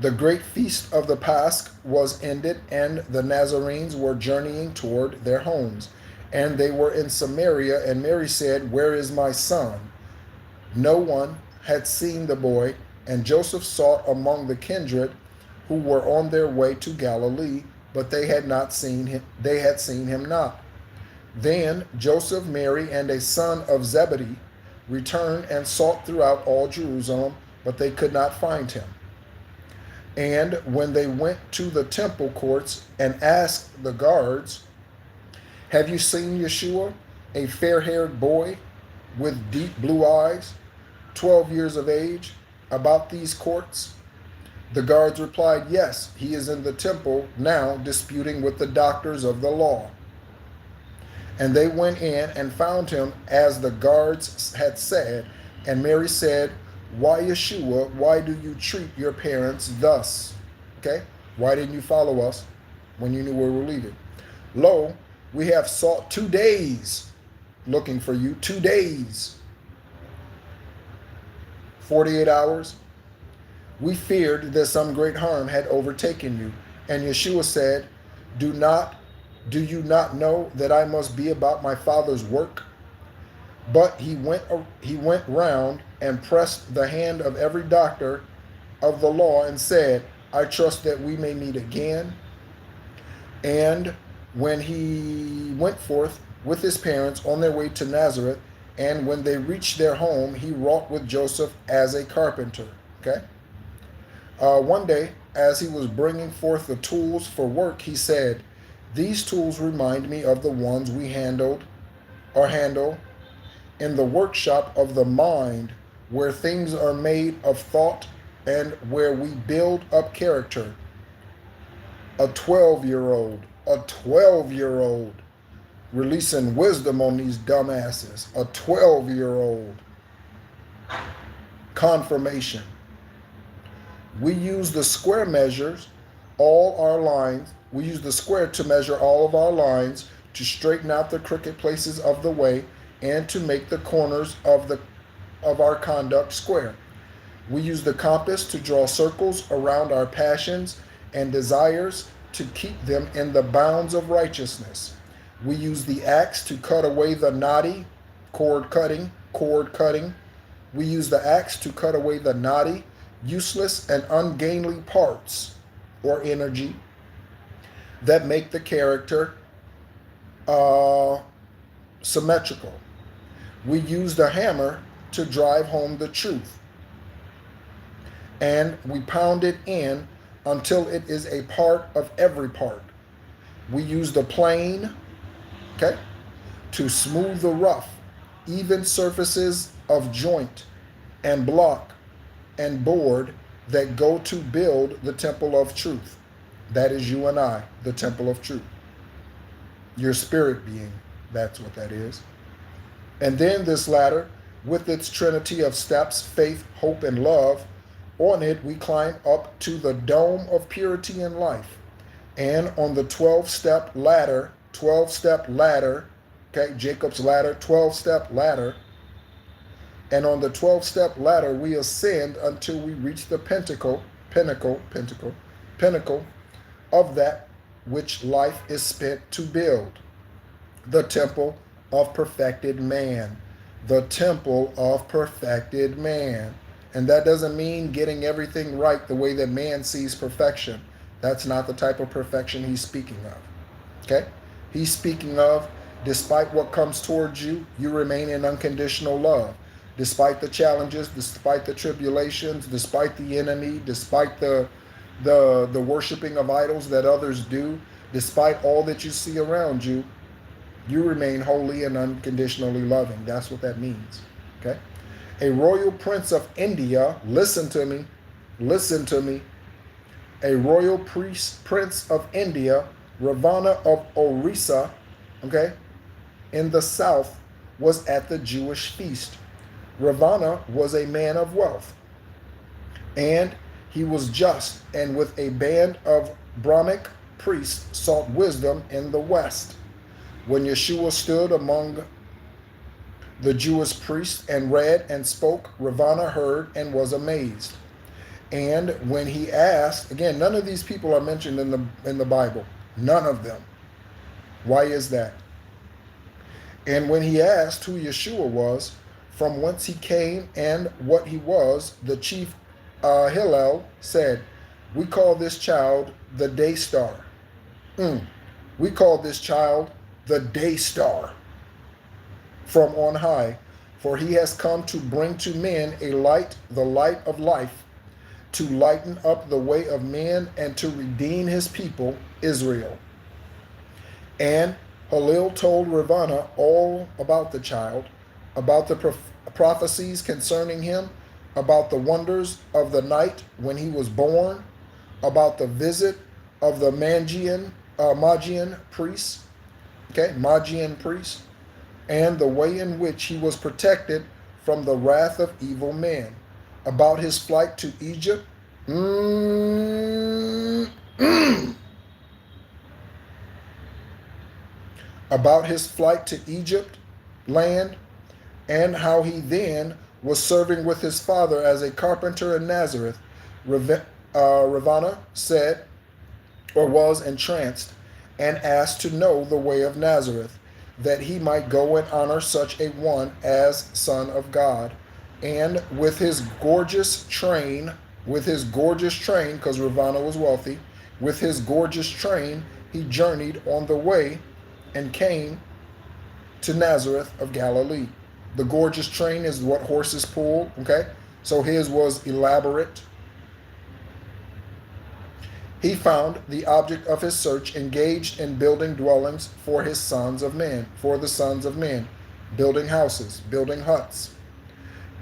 The great feast of the Pasch was ended, and the Nazarenes were journeying toward their homes. And they were in Samaria, and Mary said, where is my son? No one had seen the boy, and Joseph sought among the kindred who were on their way to Galilee, but they had not seen him, they had seen him not. Then Joseph, Mary, and a son of Zebedee returned and sought throughout all Jerusalem, but they could not find him. And when they went to the temple courts and asked the guards, Have you seen Yeshua, a fair-haired boy with deep blue eyes, 12 years of age, about these courts?" The guards replied, "Yes, he is in the temple now disputing with the doctors of the law." And they went in and found him as the guards had said. And Mary said, "Why, Yeshua, why do you treat your parents thus?" Okay? Why didn't you follow us when you knew we were leaving? "Lo, we have sought 2 days looking for you." 2 days. 48 hours. "We feared that some great harm had overtaken you." And Yeshua said, Do you not know that I must be about my Father's work?" But he went round and pressed the hand of every doctor of the law and said, "I trust that we may meet again." And when he went forth with his parents on their way to Nazareth, and when they reached their home, he wrought with Joseph as a carpenter. Okay. One day, as he was bringing forth the tools for work, he said, "These tools remind me of the ones we handle in the workshop of the mind, where things are made of thought and where we build up character." A 12-year-old releasing wisdom on these dumbasses. A 12-year-old confirmation. We use the square measures all our lines. We use the square to measure all of our lines, to straighten out the crooked places of the way, and to make the corners of our conduct square. We use the compass to draw circles around our passions and desires, to keep them in the bounds of righteousness. We use the axe to cut away the knotty cord cutting. We use the axe to cut away the knotty, useless, and ungainly parts or energy that make the character symmetrical. We use the hammer to drive home the truth, and we pound it in until it is a part of every part. We use the plane, okay, to smooth the rough, even surfaces of joint and block and board that go to build the temple of truth. That is you and I, the temple of truth. Your spirit being, that's what that is. And then this ladder, with its trinity of steps, faith, hope, and love, on it we climb up to the dome of purity and life. And on the 12-step ladder, okay, Jacob's ladder, 12-step ladder, and on the 12-step ladder we ascend until we reach the pinnacle of that which life is spent to build, the temple of perfected man. The temple of perfected man. And that doesn't mean getting everything right the way that man sees perfection. That's not the type of perfection he's speaking of. Okay? He's speaking of, despite what comes towards you, you remain in unconditional love. Despite the challenges, despite the tribulations, despite the enemy, despite the worshiping of idols that others do, despite all that you see around you, you remain holy and unconditionally loving. That's what that means. Okay? A royal prince of India, listen to me. A royal prince of India, Ravana of Orissa, okay, in the south, was at the Jewish feast. Ravana was a man of wealth, and he was just, and with a band of Brahmic priests sought wisdom in the west. When Yeshua stood among the Jewish priests and read and spoke, Ravana heard and was amazed. And when he asked, again, none of these people are mentioned in the Bible. None of them. Why is that? And when he asked who Yeshua was, from whence he came, and what he was, the chief Hillel said, "We call this child the day star." We call this child the day star from on high, for he has come to bring to men a light, the light of life, to lighten up the way of men and to redeem his people, Israel. And Halil told Ravana all about the child, about the prophecies concerning him, about the wonders of the night when he was born, about the visit of the Magian priest, okay, Magian priest, and the way in which he was protected from the wrath of evil men, about his flight to Egypt. Mm, mm. About his flight to Egypt land, and how he then was serving with his father as a carpenter in Nazareth. Ravana said, or was entranced, and asked to know the way of Nazareth, that he might go and honor such a one as Son of God. And with his gorgeous train, because Ravana was wealthy, with his gorgeous train, he journeyed on the way and came to Nazareth of Galilee. The gorgeous train is what horses pull, okay? So his was elaborate. He found the object of his search engaged in building dwellings for his sons of men, for the sons of men, building houses, building huts.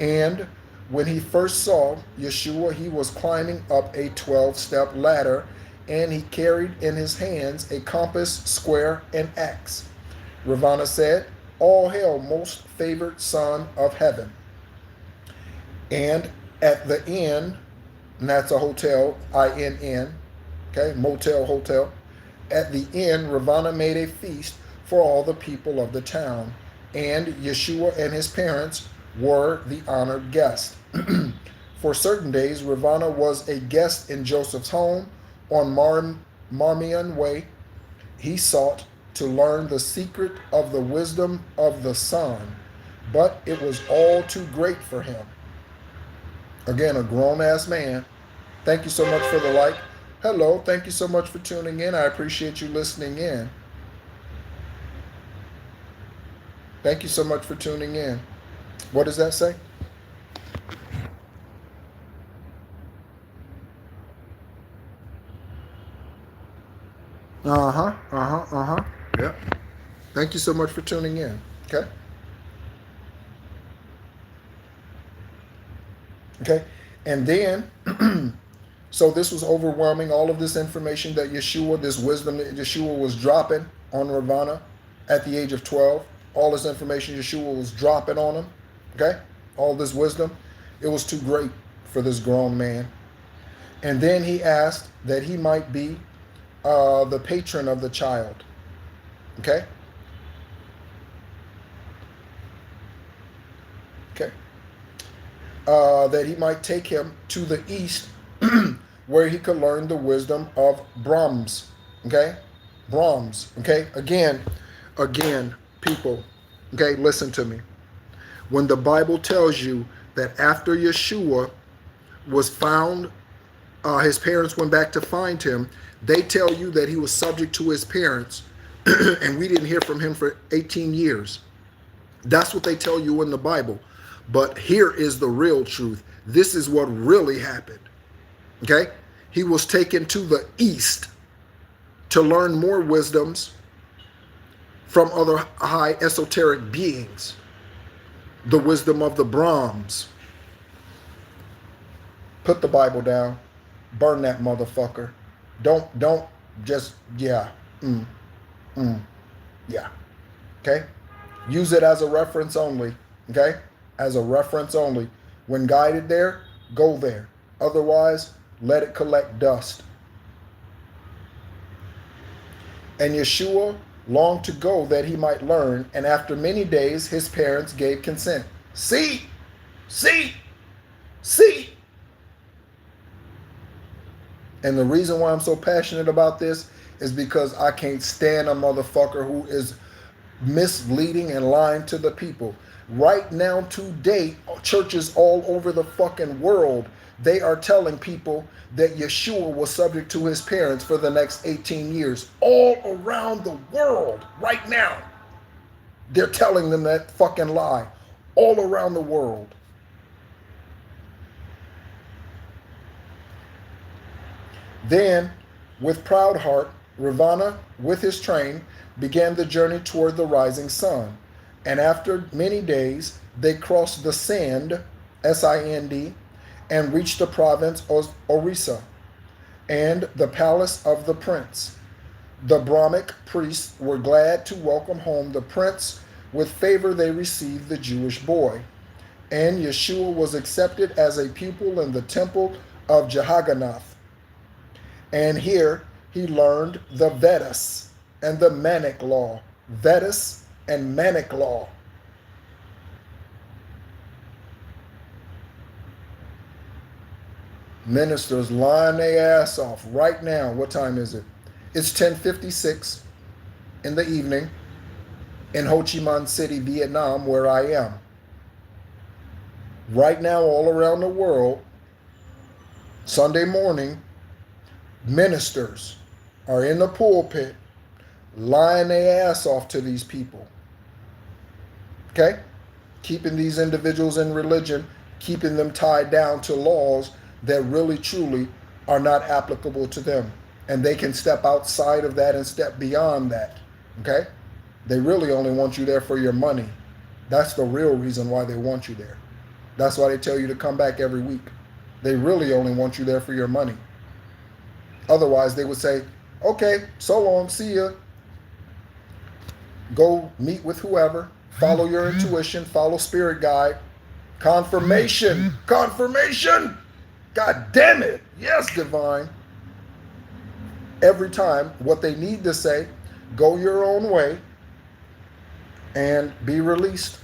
And when he first saw Yeshua, he was climbing up a 12-step ladder, and he carried in his hands a compass, square, and axe. Ravana said, "All hail, most favored son of heaven." And at the inn, and that's a hotel, INN, okay, motel, hotel. At the inn, Ravana made a feast for all the people of the town, and Yeshua and his parents were the honored guest. For certain days, Ravana was a guest in Joseph's home on Marmion Way. He sought to learn the secret of the wisdom of the Son, but it was all too great for him. Again, a grown ass man. Thank you so much for the like. Hello, thank you so much for tuning in. I appreciate you listening in. Thank you so much for tuning in. What does that say? Yep. Thank you so much for tuning in. Okay. Okay. And then, so this was overwhelming. All of this information that Yeshua, this wisdom that Yeshua was dropping on Ravana at the age of 12, all this information Yeshua was dropping on him. Okay. All this wisdom, it was too great for this grown man. And then he asked that he might be the patron of the child. Okay. Okay. That he might take him to the east where he could learn the wisdom of Brahms. Okay? Brahms. Okay? Again, people, okay, listen to me. When the Bible tells you that after Yeshua was found, his parents went back to find him, they tell you that he was subject to his parents, and we didn't hear from him for 18 years. That's what they tell you in the Bible. But here is the real truth. This is what really happened. Okay? He was taken to the east to learn more wisdoms from other high esoteric beings. The wisdom of the Brahms. Put the Bible down. Burn that motherfucker. Don't just, yeah. Yeah. Okay? Use it as a reference only. Okay? As a reference only. When guided there, go there. Otherwise, let it collect dust. And Yeshua longed to go that he might learn, and after many days his parents gave consent. See? And the reason why I'm so passionate about this is because I can't stand a motherfucker who is misleading and lying to the people. Right now, today, churches all over the fucking world, they are telling people that Yeshua was subject to his parents for the next 18 years. All around the world, right now. They're telling them that fucking lie. All around the world. Then, with proud heart, Ravana, with his train, began the journey toward the rising sun. And after many days, they crossed the Sind, Sind, and reached the province of Orissa and the palace of the prince. The Brahmic priests were glad to welcome home the prince. With favor, they received the Jewish boy. And Yeshua was accepted as a pupil in the temple of Jehoshaphat. And here he learned the Vedas and the Manic law. Vedas and Manic law. Ministers lying their ass off right now. What time is it? It's 10:56 in the evening in Ho Chi Minh City, Vietnam, where I am. Right now, all around the world, Sunday morning, ministers are in the pulpit lying their ass off to these people. Okay? Keeping these individuals in religion, keeping them tied down to laws that really truly are not applicable to them. And they can step outside of that and step beyond that. Okay? They really only want you there for your money. That's the real reason why they want you there. That's why they tell you to come back every week. They really only want you there for your money. Otherwise, they would say, okay, so long, see ya. Go meet with whoever, follow your intuition, follow spirit guide. Confirmation, confirmation. God damn it. Yes, divine. Every time, what they need to say, go your own way and be released.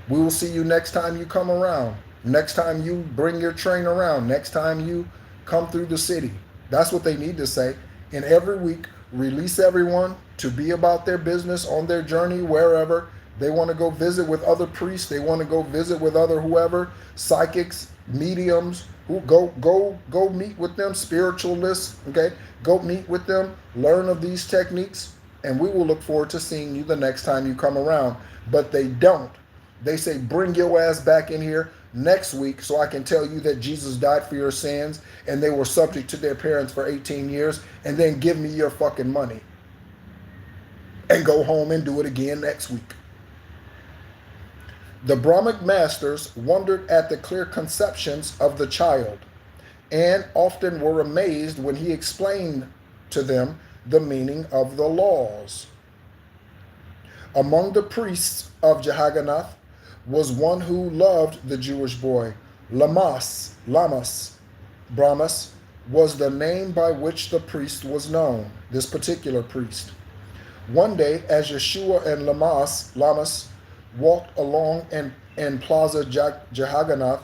We will see you next time you come around. Next time you bring your train around. Next time you come through the city. That's what they need to say. And every week, release everyone to be about their business on their journey, wherever. They want to go visit with other priests. They want to go visit with other whoever, psychics, mediums. Who go meet with them, spiritualists. Okay, go meet with them. Learn of these techniques, and we will look forward to seeing you the next time you come around. But they don't. They say, bring your ass back in here next week so I can tell you that Jesus died for your sins and they were subject to their parents for 18 years, and then give me your fucking money and go home and do it again next week. The Brahmic masters wondered at the clear conceptions of the child and often were amazed when he explained to them the meaning of the laws. Among the priests of Jehoshaphat was one who loved the Jewish boy. Lamas Brahmas was the name by which the priest was known, this particular priest. One day, as Yeshua and Lamas walked along in Plaza Jagannath,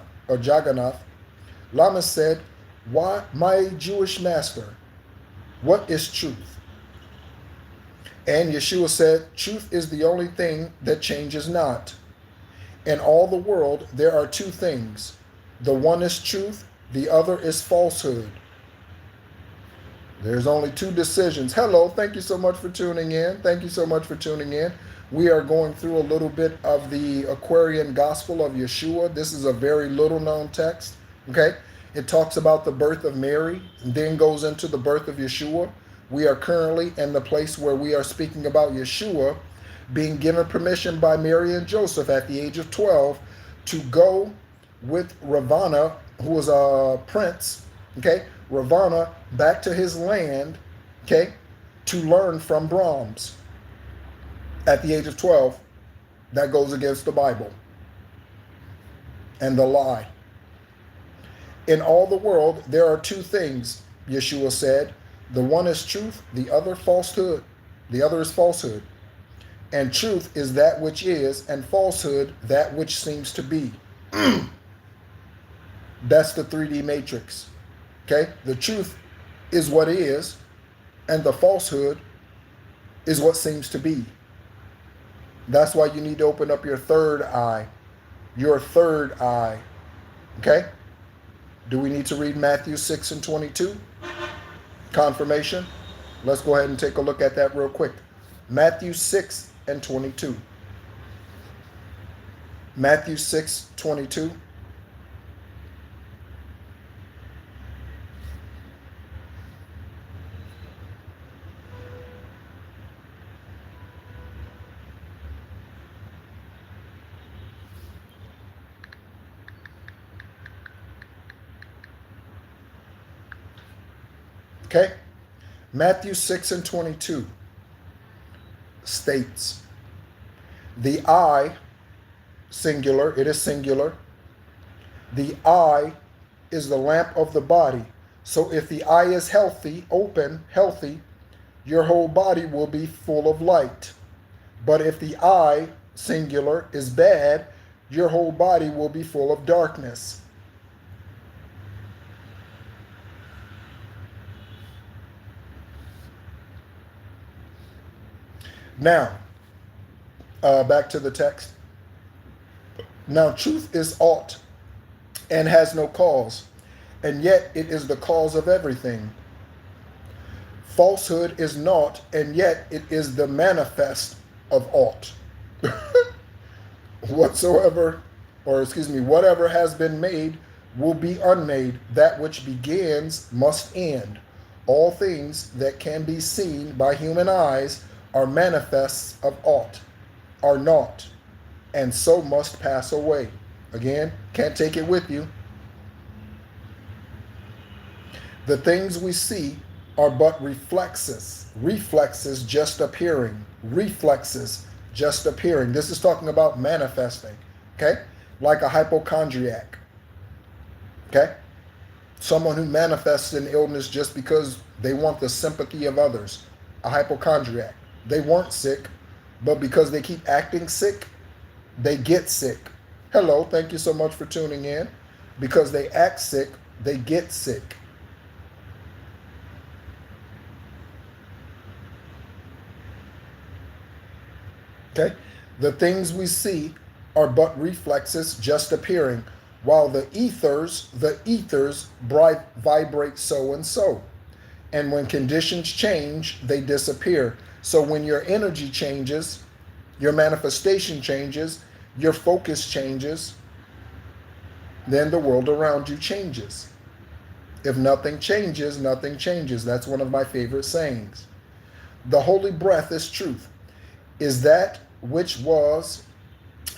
Lamas said, "Why, my Jewish master, what is truth?" And Yeshua said, "Truth is the only thing that changes not. In all the world, there are two things. The one is truth, the other is falsehood." There's only two decisions. Hello, thank you so much for tuning in. Thank you so much for tuning in. We are going through a little bit of the Aquarian Gospel of Yeshua. This is a very little known text. Okay? It talks about the birth of Mary and then goes into the birth of Yeshua. We are currently in the place where we are speaking about Yeshua being given permission by Mary and Joseph at the age of 12 to go with Ravana, who was a prince, okay, Ravana, back to his land, okay, to learn from Brahms. At the age of 12, that goes against the Bible and the lie. In all the world, there are two things, Yeshua said. The one is truth, the other falsehood. The other is falsehood. And truth is that which is, and falsehood that which seems to be. That's the 3D matrix. Okay? The truth is what is, and the falsehood is what seems to be. That's why you need to open up your third eye. Your third eye. Okay? Do we need to read Matthew 6 and 22? Confirmation? Let's go ahead and take a look at that real quick. Matthew 6 and 22. Matthew 6, 22. Okay? Matthew 6 and 22 states, the eye, singular, it is singular, the eye is the lamp of the body. So if the eye is healthy, open, healthy, your whole body will be full of light. But if the eye, singular, is bad, your whole body will be full of darkness. Now, back to the text. Now, truth is aught and has no cause, and yet it is the cause of everything. Falsehood is naught, and yet it is the manifest of aught. Whatsoever, or excuse me, whatever has been made will be unmade. That which begins must end. All things that can be seen by human eyes are manifests of aught, are naught, and so must pass away. Again, can't take it with you. The things we see are but reflexes just appearing, reflexes just appearing. This is talking about manifesting, okay? Like a hypochondriac, okay? Someone who manifests an illness just because they want the sympathy of others, a hypochondriac. They weren't sick, but because they keep acting sick, they get sick. Hello, thank you so much for tuning in. Because they act sick, they get sick. Okay? The things we see are but reflexes just appearing, while the ethers vibrate so and so. And when conditions change, they disappear. So when your energy changes, your manifestation changes, your focus changes, then the world around you changes. If nothing changes, nothing changes. That's one of my favorite sayings. The holy breath is truth, is that which was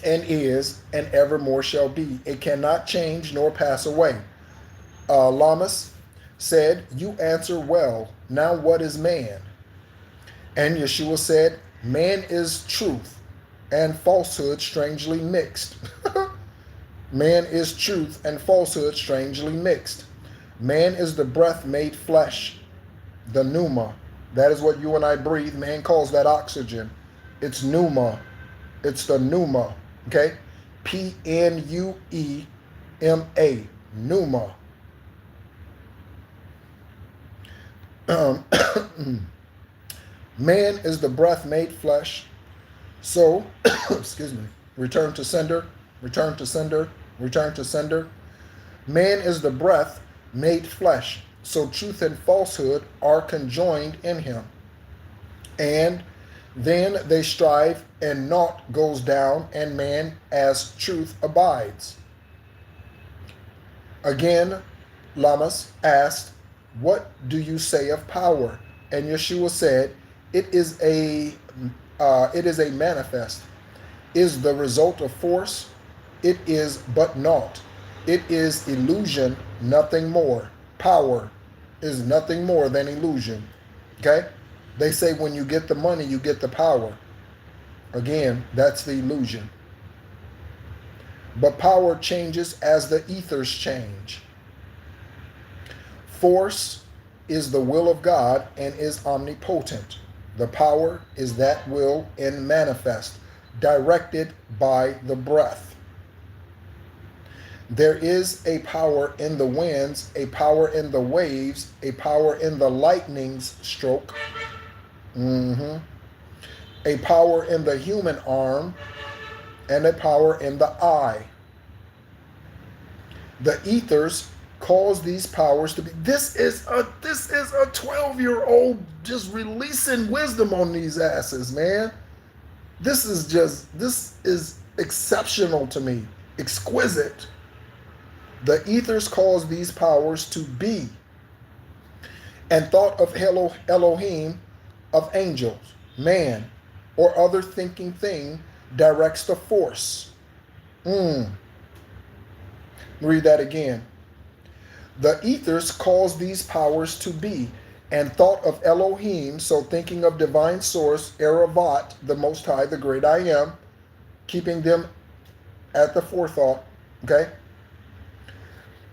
and is and evermore shall be. It cannot change nor pass away. Lamas said, you answer well. Now what is man? And Yeshua said, man is truth and falsehood strangely mixed. Man is truth and falsehood strangely mixed. Man is the breath made flesh, the pneuma. That is what you and I breathe. Man calls that oxygen. It's pneuma. It's the pneuma. Okay? Pneuma. Pneuma. Man is the breath made flesh. So, excuse me, return to sender, return to sender, return to sender. Man is the breath made flesh. So truth and falsehood are conjoined in him. And then they strive, and naught goes down, and man as truth abides. Again, Lamas asked, what do you say of power? And Yeshua said, it is a manifest, is the result of force. It is but naught. It is illusion, nothing more. Power is nothing more than illusion. Okay? They say when you get the money, you get the power. Again, that's the illusion. But power changes as the ethers change. Force is the will of God and is omnipotent. The power is that will and manifest, directed by the breath. There is a power in the winds, a power in the waves, a power in the lightning's stroke, a power in the human arm, and a power in the eye. The ethers cause these powers to be. This is a 12-year-old just releasing wisdom on these asses, man. This is exceptional to me, exquisite. The ethers cause these powers to be, and thought of Elohim, of angels, man, or other thinking thing directs the force. Read that again. The ethers cause these powers to be, and thought of Elohim, so thinking of divine source, Eravat, the Most High, the great I am, keeping them at the forethought, okay,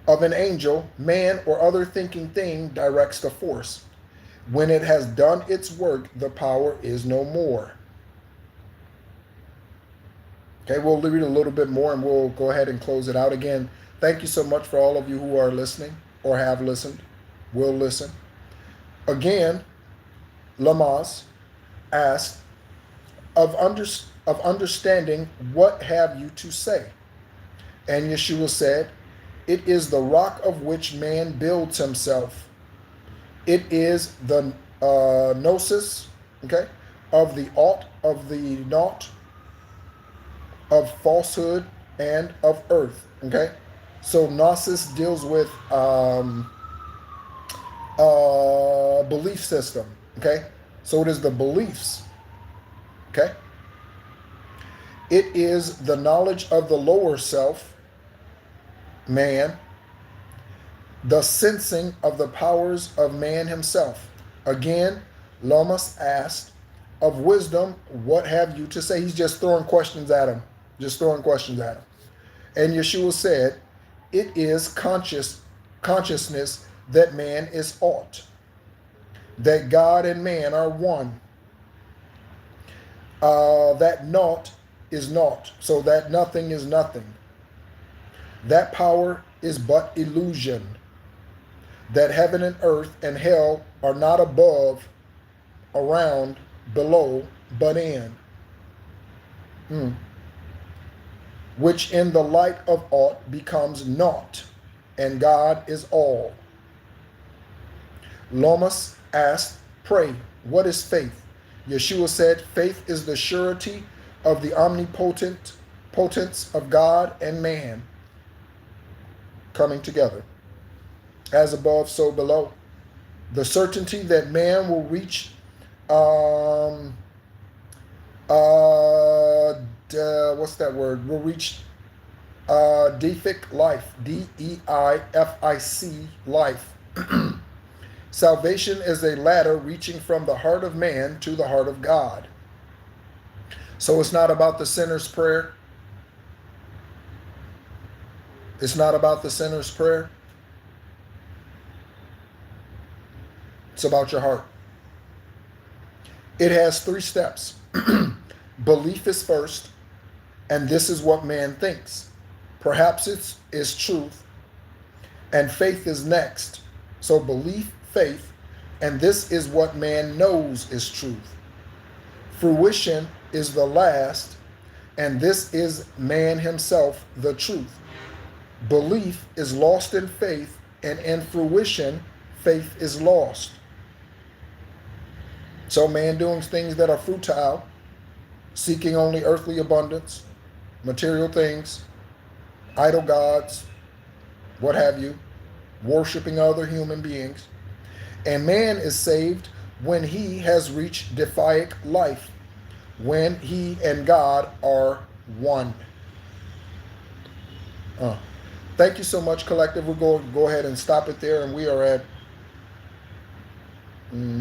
of an angel, man or other thinking thing directs the force. When it has done its work, the power is no more. Okay, we'll read a little bit more and we'll go ahead and close it out again. Thank you so much for all of you who are listening or have listened, will listen. Again, Lamas asked, of understanding, what have you to say? And Yeshua said, it is the rock of which man builds himself. It is the gnosis, okay, of the ought, of the naught, of falsehood, and of earth, okay? So gnosis deals with belief system, okay? So it is the beliefs, okay? It is the knowledge of the lower self, man, the sensing of the powers of man himself. Again, Lamas asked, of wisdom, what have you to say? He's just throwing questions at him, just throwing questions at him. And Yeshua said, it is consciousness that man is ought, that God and man are one, that naught is naught, so that nothing is nothing. That power is but illusion, that heaven and earth and hell are not above, around, below, but in. Which in the light of aught becomes naught, and God is all. Lomas asked, pray, what is faith? Yeshua said, faith is the surety of the potence of God and man coming together. As above, so below. The certainty that man will reach what's that word? Will reach deific life, Deific life. Salvation is a ladder reaching from the heart of man to the heart of God. So it's not about the sinner's prayer. It's not about the sinner's prayer. It's about your heart. It has 3 steps. Belief is first, and this is what man thinks. Perhaps it is truth, and faith is next. So belief, faith, and this is what man knows is truth. Fruition is the last, and this is man himself, the truth. Belief is lost in faith, and in fruition, faith is lost. So man doing things that are futile, seeking only earthly abundance, material things, idol gods, what have you, worshiping other human beings. And man is saved when he has reached deific life, when he and God are one. Thank you so much, collective. We'll go ahead and stop it there, and we are at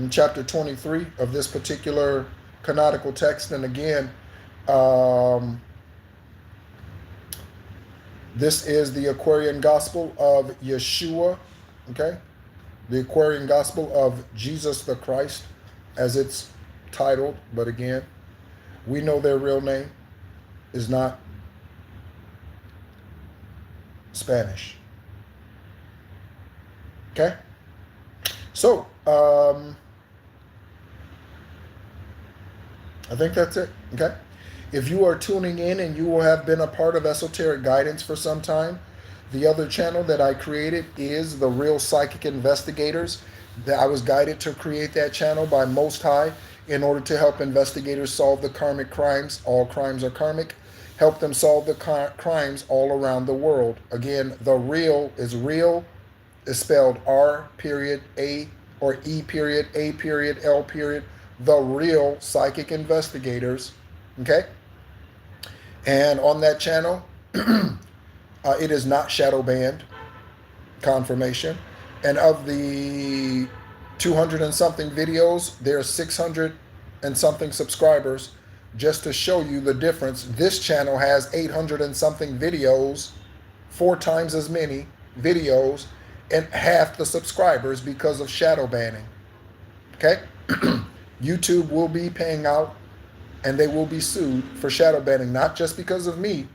chapter 23 of this particular canonical text. And again, this is the Aquarian Gospel of Yeshua, okay? The Aquarian Gospel of Jesus the Christ, as it's titled. But again, we know their real name is not Spanish. Okay? So, I think that's it. Okay? If you are tuning in and you will have been a part of Esoteric Guidance for some time, the other channel that I created is The Real Psychic Investigators. That I was guided to create that channel by Most High in order to help investigators solve the karmic crimes. All crimes are karmic. Help them solve the crimes all around the world. Again, the real is spelled R period A or E period A period L period. The Real Psychic Investigators. Okay? And on that channel, it is not shadow banned. Confirmation. And of the 200 and something videos. There are 600 and something subscribers. Just to show you the difference, this channel has 800 and something videos, 4 times as many videos, and half the subscribers because of shadow banning. Okay? YouTube will be paying out and they will be sued for shadow banning, not just because of me,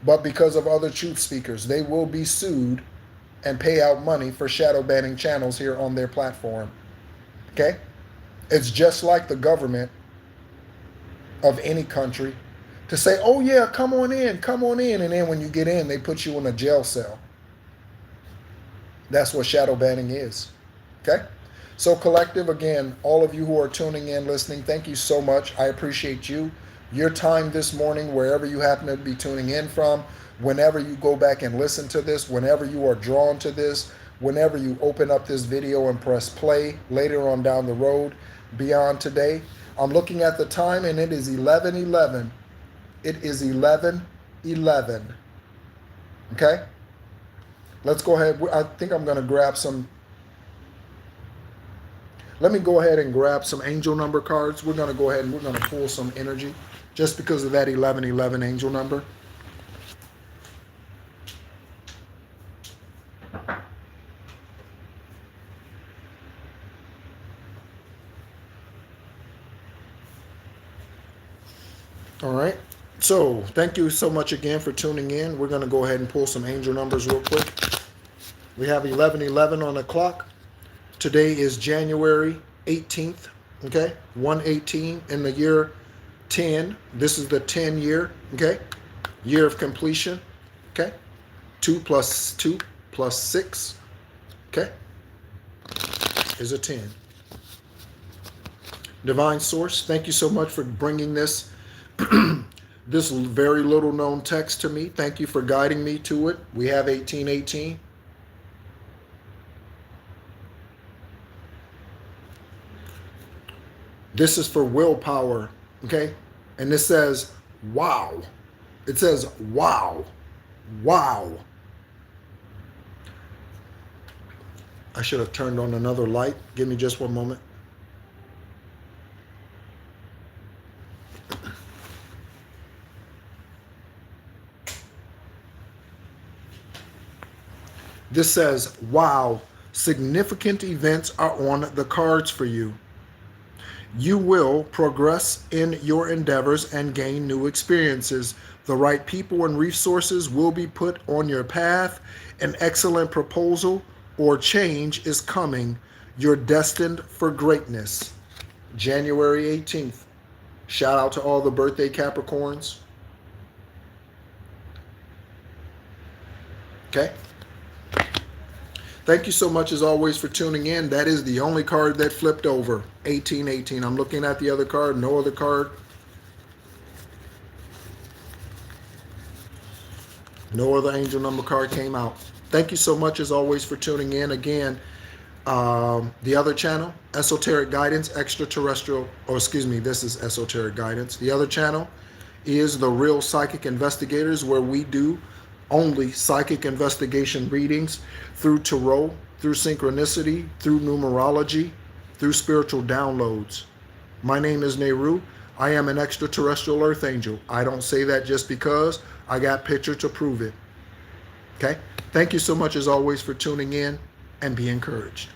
but because of other truth speakers. They will be sued and pay out money for shadow banning channels here on their platform. Okay? It's just like the government of any country to say, oh yeah, come on in, and then when you get in, they put you in a jail cell. That's what shadow banning is. Okay? So collective, again, all of you who are tuning in, listening, thank you so much. I appreciate you. Your time this morning, wherever you happen to be tuning in from, whenever you go back and listen to this, whenever you are drawn to this, whenever you open up this video and press play later on down the road beyond today. I'm looking at the time and it is 11:11. It is 11:11. Okay? Let's go ahead. I think I'm going to grab some. Let me go ahead and grab some angel number cards. We're going to go ahead and we're going to pull some energy just because of that 11:11 angel number. All right. So thank you so much again for tuning in. We're going to go ahead and pull some angel numbers real quick. We have 11:11 on the clock. Today is January 18th. Okay. 118 in the year 10. This is the 10 year. Okay. Year of completion. Okay. 2 plus 2 plus 6. Okay. Is a 10. Divine Source, thank you so much for bringing this this very little known text to me. Thank you for guiding me to it. We have 1818. This is for willpower, okay? And this says, wow. It says, wow. Wow. I should have turned on another light. Give me just one moment. This says, wow, significant events are on the cards for you. You will progress in your endeavors and gain new experiences. The right people and resources will be put on your path. An excellent proposal or change is coming. You're destined for greatness. January 18th. Shout out to all the birthday Capricorns. Okay. Thank you so much as always for tuning in. That is the only card that flipped over. 1818. I'm looking at the other card. No other card. No other angel number card came out. Thank you so much as always for tuning in. Again, the other channel, Esoteric Guidance, Extraterrestrial, or excuse me, this is Esoteric Guidance. The other channel is The Real Psychic Investigators, where we do only psychic investigation readings through tarot, through synchronicity, through numerology, through spiritual downloads. My name is Nehru. I am an extraterrestrial earth angel. I don't say that just because. I got picture to prove it. Okay? Thank you so much as always for tuning in, and be encouraged.